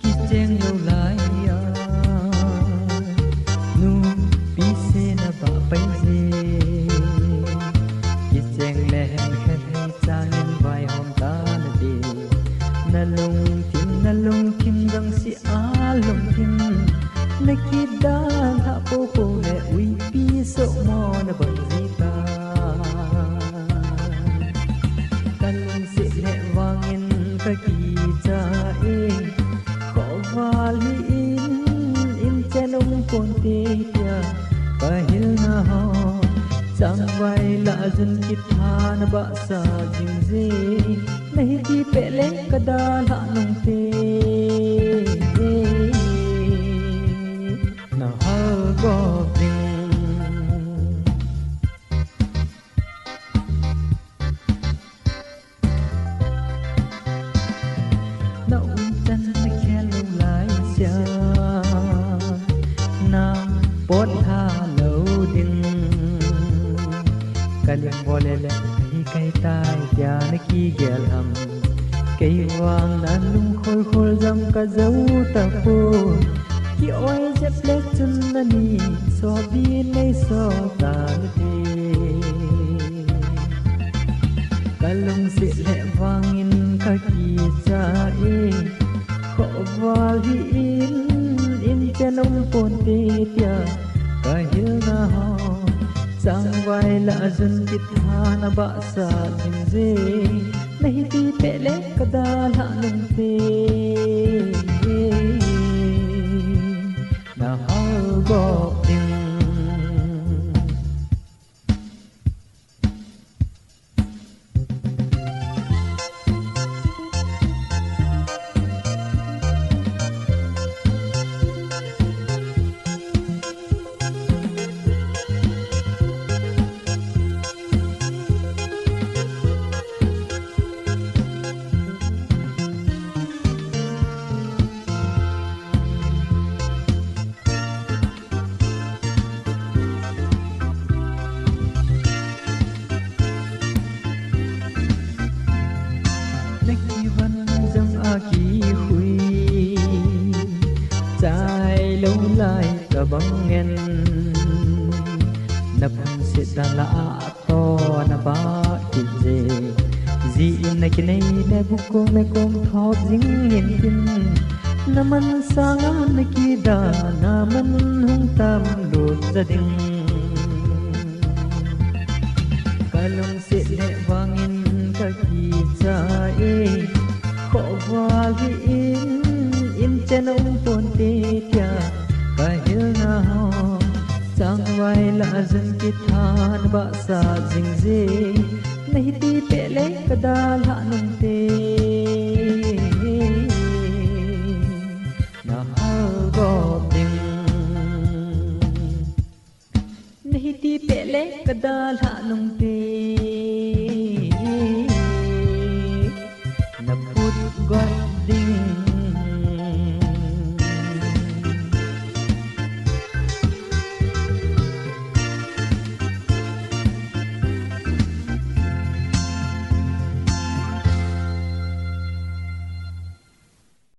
ki cheng lo lai ya nu pi se na ba pai je ki cheng le hen khat hai chang in vai hom ta na de na lung thim rang si a lung thim na ki da ha po po le ui pi so mo na ba ji ta kan si le wangin ka ki cha e ko vali in chenum pon te ya ka hil na ho chang vai la jun ki than ba sa jing je nahi ki pele kada la nung te na ha go na chan na khelo lai sia na pot tha lo ding kaling bole le hi kai tai ya na ki gel am kai wang na lung khol khol jam ka zau ta po ki oi je plek chun na ni so bi nei so ta na te kalung si le wangin ka ki cha e ko wali in chenom pon te tia ka hil na ho sang vai la jun ki thana ba sa jing je nahi ti pele kada la nung te na ha go ding ki hui chai lâu lai ka bang ngen na phan se da la to na ba ki je ji na ki nei na bu ko me kom thop jing nin tin na man sang na ki da na man hung tam lo za ding kalong se le wangin ka ki cha e ko vali in chenom pon te tia ka hil na ho chang vai la jun ki than ba sa jing je nahi ti pele kada la nung te na ha go ding nahi ti pele kada la nung te